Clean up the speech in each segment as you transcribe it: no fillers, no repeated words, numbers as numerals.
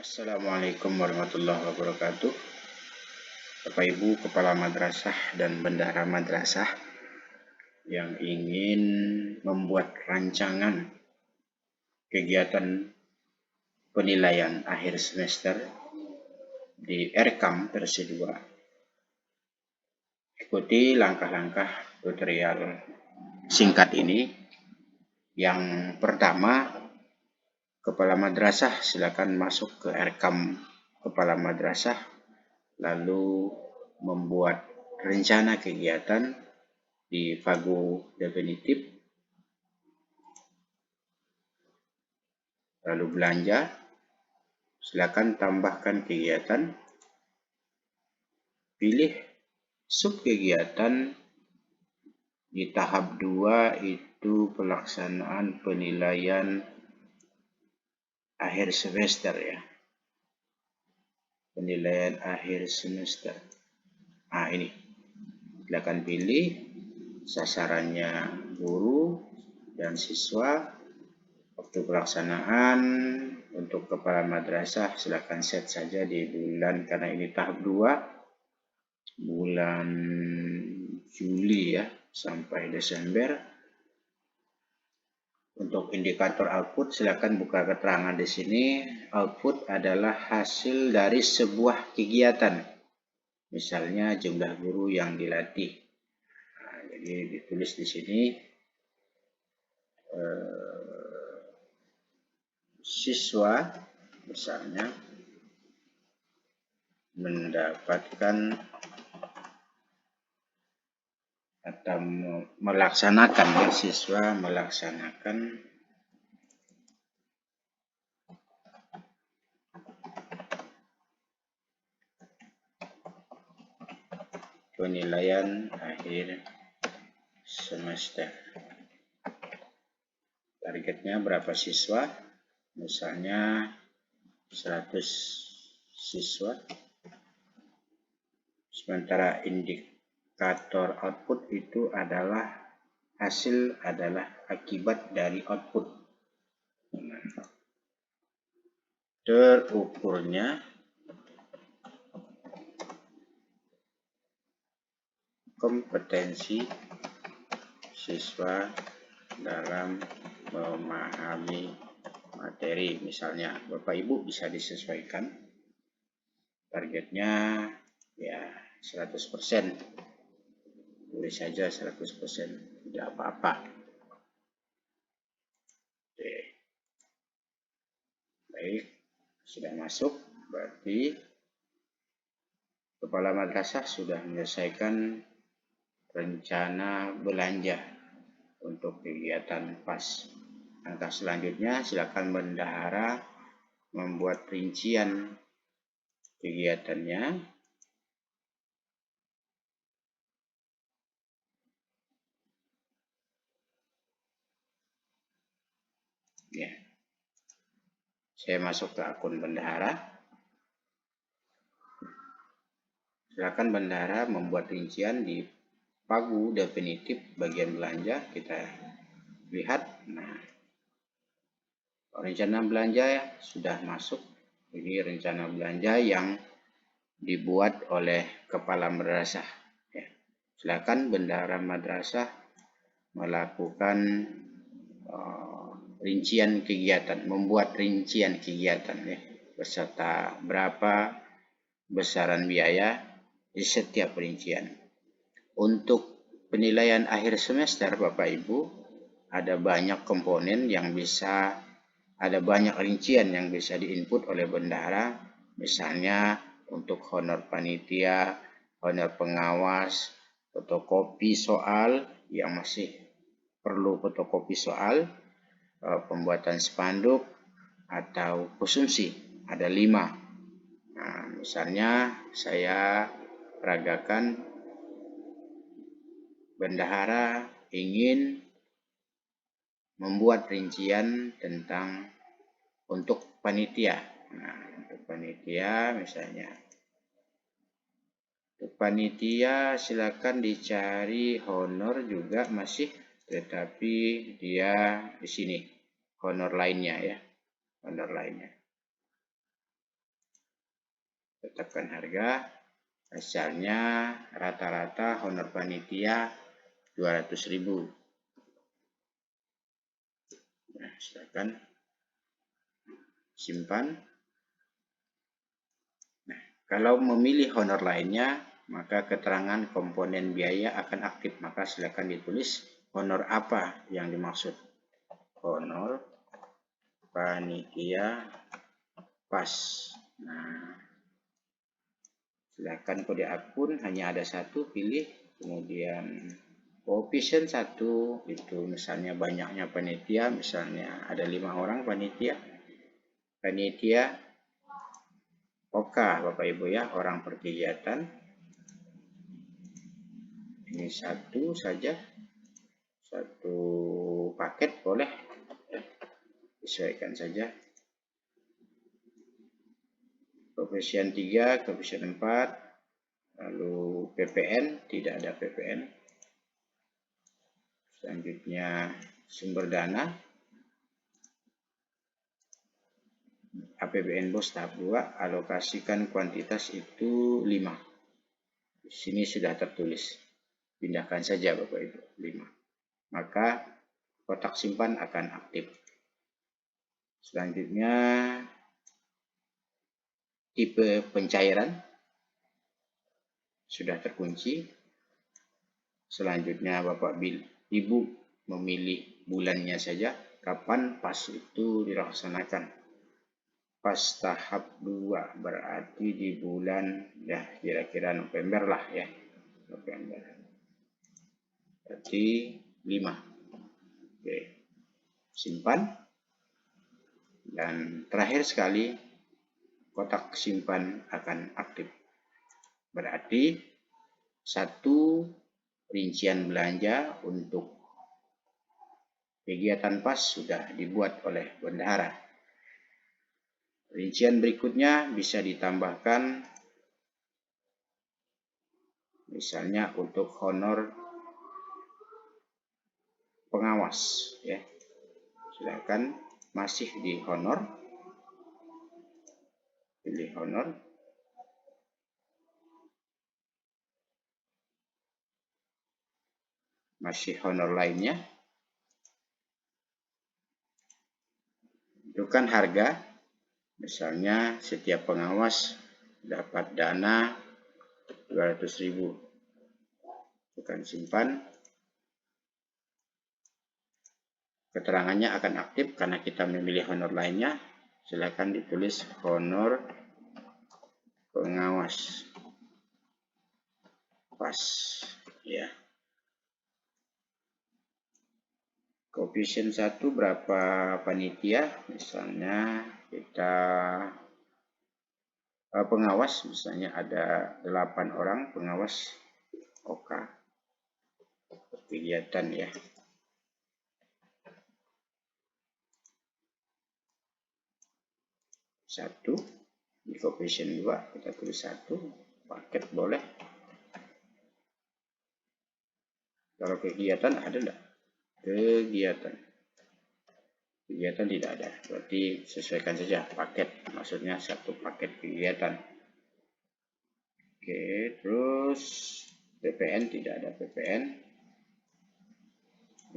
Assalamualaikum warahmatullahi wabarakatuh. Bapak Ibu Kepala Madrasah dan Bendahara Madrasah yang ingin membuat rancangan kegiatan penilaian akhir semester di RKAM versi 2. Ikuti langkah-langkah tutorial singkat ini. Yang pertama, Kepala Madrasah silakan masuk ke RKAM Kepala Madrasah, lalu membuat rencana kegiatan di pagu definitif, lalu belanja, silakan tambahkan kegiatan, pilih sub kegiatan di tahap 2 itu pelaksanaan penilaian akhir semester ya. Penilaian akhir semester. Nah, ini. Silakan pilih sasarannya guru dan siswa. Waktu pelaksanaan untuk kepala madrasah silakan set saja di bulan, karena ini tahap 2, bulan Juli ya sampai Desember. Untuk indikator output silakan buka keterangan di sini. Output adalah hasil dari sebuah kegiatan. Misalnya jumlah guru yang dilatih. Nah, jadi ditulis di sini siswa misalnya mendapatkan atau melaksanakan, siswa melaksanakan penilaian akhir semester. Targetnya berapa siswa? Misalnya 100 siswa. Sementara indikator output itu adalah hasil, adalah akibat dari output. Terukurnya kompetensi siswa dalam memahami materi. Misalnya Bapak Ibu bisa disesuaikan targetnya ya 100%. Tulis saja 100%, tidak apa-apa. Oke. Baik, sudah masuk, berarti kepala madrasah sudah menyelesaikan rencana belanja untuk kegiatan PAS. Langkah selanjutnya silakan bendahara membuat rincian kegiatannya. Ya. Saya masuk ke akun bendahara. Silakan bendahara membuat rincian di pagu definitif bagian belanja. Kita lihat. Nah, rencana belanja ya, sudah masuk. Ini rencana belanja yang dibuat oleh kepala madrasah. Ya. Silakan bendahara madrasah melakukan rincian kegiatan, membuat rincian kegiatan ya, beserta berapa besaran biaya di setiap rincian. Untuk penilaian akhir semester Bapak Ibu, ada banyak komponen yang bisa, ada banyak rincian yang bisa diinput oleh bendahara. Misalnya untuk honor panitia, honor pengawas, fotokopi soal yang masih perlu fotokopi soal, pembuatan spanduk, atau konsumsi. Ada 5. Nah, misalnya saya peragakan bendahara ingin membuat rincian tentang untuk panitia. Nah, untuk panitia misalnya. Untuk panitia silakan dicari honor juga masih, tetapi dia di sini honor lainnya ya. Honor lainnya. Tetapkan harga. Asalnya rata-rata honor panitia 200.000. Nah, silakan simpan. Nah, kalau memilih honor lainnya, maka keterangan komponen biaya akan aktif. Maka silakan ditulis honor apa yang dimaksud. Honor panitia pas. Nah, silakan kode akun hanya ada satu, pilih. Kemudian koefisien 1 itu misalnya banyaknya panitia, misalnya ada 5 orang panitia OK Bapak Ibu ya, orang per kegiatan. Ini satu saja, satu paket boleh, sesuaikan saja. Koefisien 3, koefisien 4, lalu PPN, tidak ada PPN. Selanjutnya sumber dana, APBN BOS tahap 2, alokasikan kuantitas itu 5. Di sini sudah tertulis. Pindahkan saja Bapak Ibu, 5. Maka kotak simpan akan aktif. Selanjutnya tipe pencairan sudah terkunci. Selanjutnya Bapak Ibu memilih bulannya saja, kapan pas itu dilaksanakan. Pas tahap 2 berarti di bulan ya kira-kira November lah ya. November. Berarti 5. Oke. Simpan. Dan terakhir sekali kotak simpan akan aktif. Berarti satu rincian belanja untuk kegiatan PAS sudah dibuat oleh bendahara. Rincian berikutnya bisa ditambahkan misalnya untuk honor pengawas ya. Silakan masih di honor. Pilih honor. Masih honor lainnya. Tentukan harga. Misalnya setiap pengawas dapat dana 200.000. Tekan simpan. Keterangannya akan aktif karena kita memilih honor lainnya. Silakan ditulis honor pengawas pas ya. Koefisien 1 berapa panitia? Misalnya kita pengawas, misalnya ada 8 orang pengawas OK kegiatan ya. Satu di koefisien 2 kita tulis 1, paket boleh. Kalau kegiatan ada enggak? Kegiatan tidak ada, berarti sesuaikan saja paket, maksudnya satu paket kegiatan. Oke, terus PPN tidak ada PPN.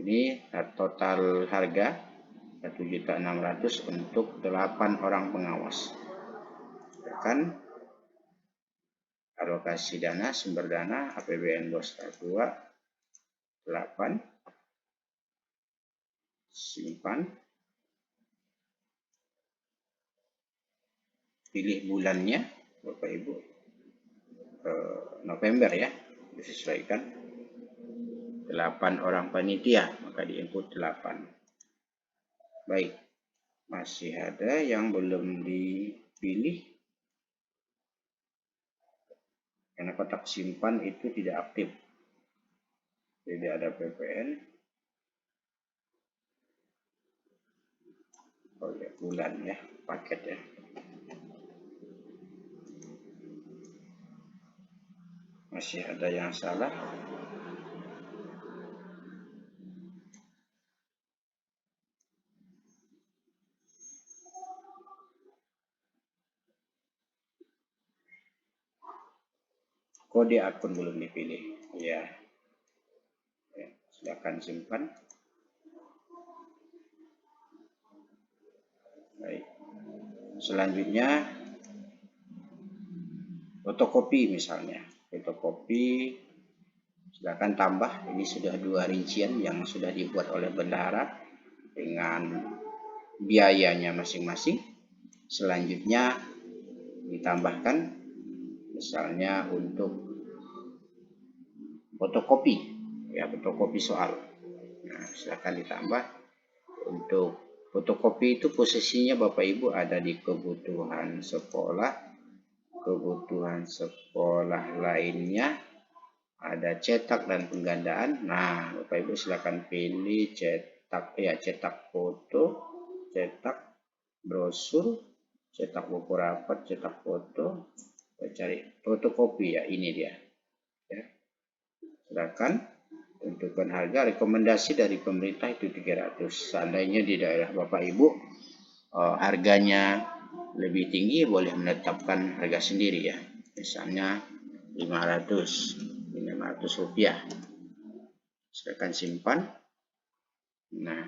Ini total harga 1.600.000 untuk 8 orang pengawas. Tekan alokasi dana, sumber dana, APBN BOS tahap 2, 8. Simpan. Pilih bulannya Bapak Ibu. November ya. Disesuaikan. 8 orang panitia, maka diinput 8. Baik. Masih ada yang belum dipilih. Karena kotak simpan itu tidak aktif. Tidak ada PPN. Oh ya, bulan ya, paket ya. Masih ada yang salah. kode akun belum dipilih. Ya, silakan simpan. Baik. Selanjutnya fotokopi misalnya. Fotokopi silakan tambah. Ini sudah 2 rincian yang sudah dibuat oleh bendahara dengan biayanya masing-masing. Selanjutnya ditambahkan misalnya untuk fotokopi, ya fotokopi soal. Nah, silakan ditambah. Untuk fotokopi itu posisinya Bapak Ibu ada di kebutuhan sekolah lainnya, ada cetak dan penggandaan. Nah, Bapak Ibu silakan pilih cetak foto, cetak brosur, cetak buku rapat, cetak foto. Cari fotokopi, ya ini dia. Ya. Silakan tentukan harga. Rekomendasi dari pemerintah itu 300. Seandainya di daerah Bapak Ibu harganya lebih tinggi, boleh menetapkan harga sendiri ya. Misalnya 500 rupiah. Silakan simpan. Nah,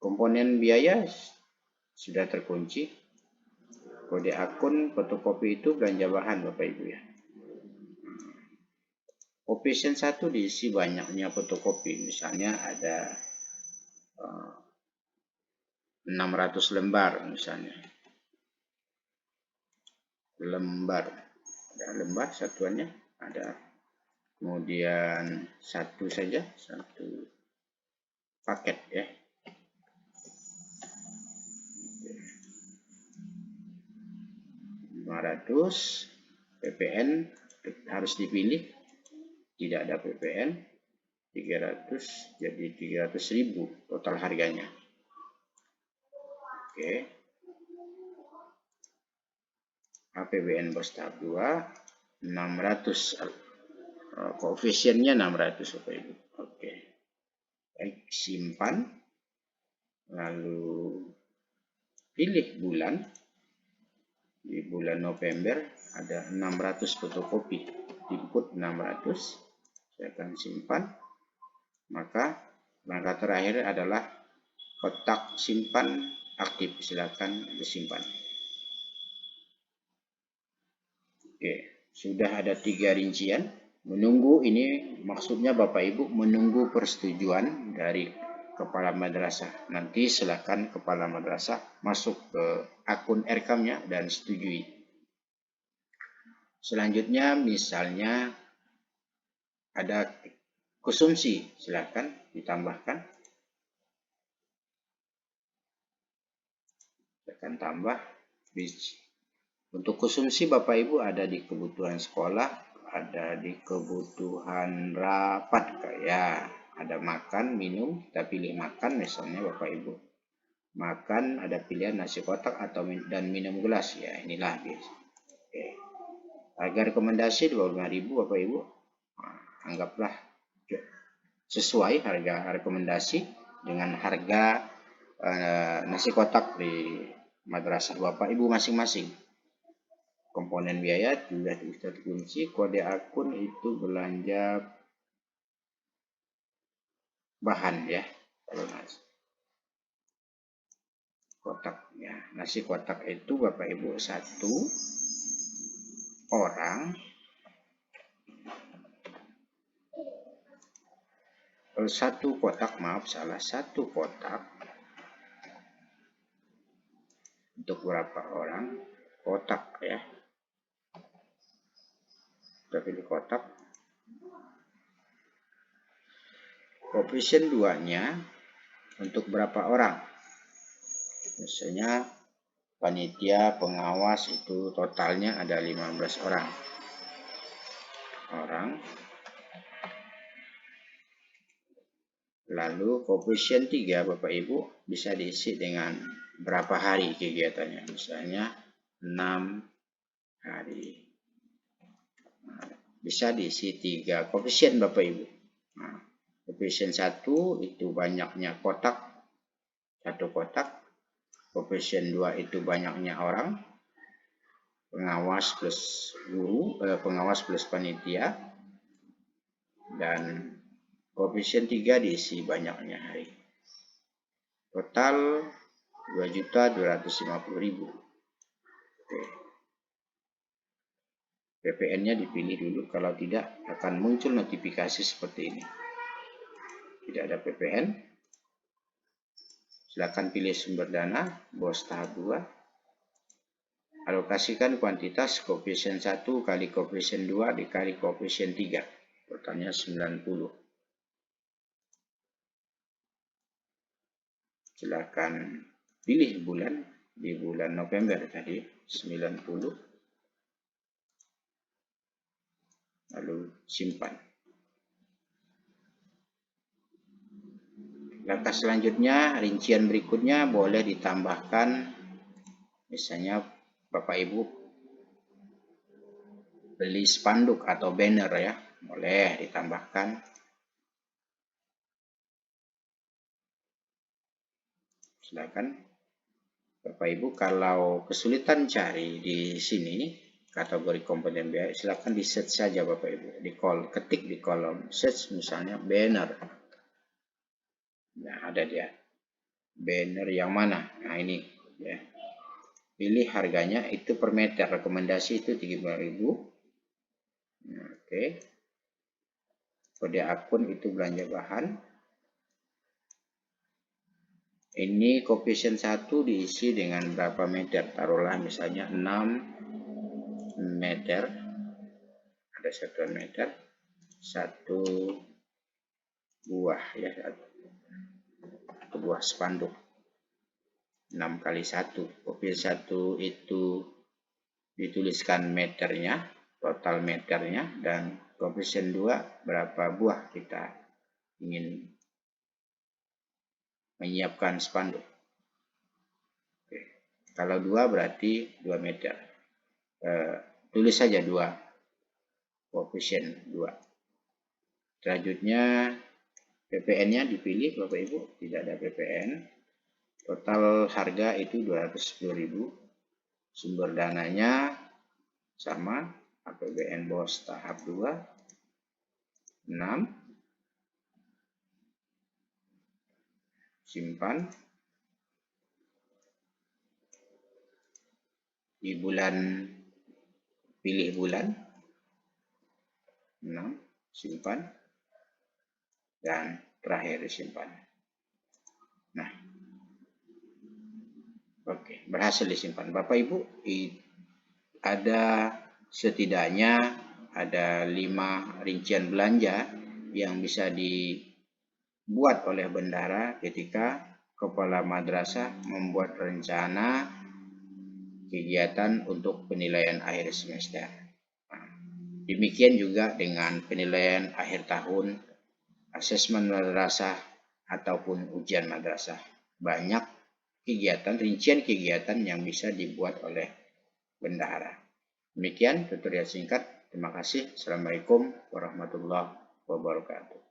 komponen biaya sudah terkunci. Kode akun fotokopi itu belanja bahan Bapak Ibu ya. Option 1 diisi banyaknya fotokopi, misalnya ada 600 lembar misalnya. Lembar satuannya ada. Kemudian satu paket ya. Rp500, PPN harus dipilih. Tidak ada PPN, 300 jadi 300.000 total harganya. Oke. APBN Bos tahap 2 600, koefisiennya 600 Bapak Ibu. Oke. Baik, simpan. Lalu pilih bulan. Di bulan November ada 600 fotokopi. Input 600. Saya akan simpan. Maka langkah terakhir adalah kotak simpan aktif. Silakan disimpan. Oke, sudah ada 3 rincian. Menunggu ini maksudnya Bapak Ibu menunggu persetujuan dari kepala madrasah. Nanti silakan kepala madrasah masuk ke akun RKAM-nya dan setujui. Selanjutnya misalnya ada konsumsi, silakan ditambahkan. Silakan tambah. Untuk konsumsi Bapak Ibu ada di kebutuhan sekolah, ada di kebutuhan rapat ya. Ada makan, minum, kita pilih makan misalnya Bapak Ibu. Makan ada pilihan nasi kotak atau dan minum gelas ya, inilah biasa. Oke. Harga rekomendasi 25.000 Bapak Ibu. Nah, anggaplah sesuai harga rekomendasi dengan harga nasi kotak di madrasah Bapak Ibu masing-masing. Komponen biaya juga terkunci. Kode akun itu belanja bahan ya. Kalau nasi kotak ya, nasi kotak itu Bapak Ibu satu orang satu kotak untuk berapa orang kotak ya. Kita pilih kotak. Koefisien 2-nya untuk berapa orang? Misalnya panitia pengawas itu totalnya ada 15 orang. Lalu koefisien 3 Bapak Ibu bisa diisi dengan berapa hari kegiatannya. Misalnya 6 hari. Nah, bisa diisi 3 koefisien Bapak Ibu. Nah, koefisien 1 itu banyaknya kotak, 1 kotak. Koefisien 2 itu banyaknya orang. pengawas plus guru, pengawas plus panitia, dan koefisien 3 diisi banyaknya hari. Total 2.250.000. Oke. PPN-nya dipilih dulu, kalau tidak akan muncul notifikasi seperti ini. Tidak ada PPN. Silakan pilih sumber dana, BOS tahap 2. Alokasikan kuantitas koefisien 1 kali koefisien 2 dikali koefisien 3. Totalnya 90. Silakan pilih bulan, di bulan November tadi 90. Lalu simpan. Langkah selanjutnya, rincian berikutnya boleh ditambahkan, misalnya Bapak Ibu beli spanduk atau banner ya, boleh ditambahkan. Silakan Bapak Ibu, kalau kesulitan cari di sini kategori komponen biaya, silakan di search saja Bapak Ibu, ketik di kolom search misalnya banner. Nah, ada dia. Banner yang mana? Nah, ini ya. Pilih harganya, itu per meter, rekomendasi itu 30.000. Nah, oke. Kode akun itu belanja bahan. Ini koefisien 1 diisi dengan berapa meter? Taruhlah misalnya 6 meter. Ada satuan meter. 1 buah ya. 1 buah spanduk. 6 kali 1. Koefisien 1 itu dituliskan meternya, total meternya, dan koefisien 2 berapa buah kita ingin menyiapkan spanduk. Oke. Kalau 2 berarti 2 meter. Tulis saja 2. Koefisien 2. Selanjutnya PPN-nya dipilih Bapak Ibu, tidak ada PPN. Total harga itu 210.000. Sumber dananya sama, APBN BOS tahap 2. 6. Simpan. Di bulan, pilih bulan. 6. Simpan. Dan terakhir disimpan. Nah, oke, berhasil disimpan. Bapak Ibu, ada setidaknya ada 5 rincian belanja yang bisa dibuat oleh bendahara ketika kepala madrasah membuat rencana kegiatan untuk penilaian akhir semester. Demikian juga dengan penilaian akhir tahun, asesmen madrasah, ataupun ujian madrasah. Banyak kegiatan, rincian kegiatan yang bisa dibuat oleh bendahara. Demikian tutorial singkat. Terima kasih. Assalamualaikum warahmatullahi wabarakatuh.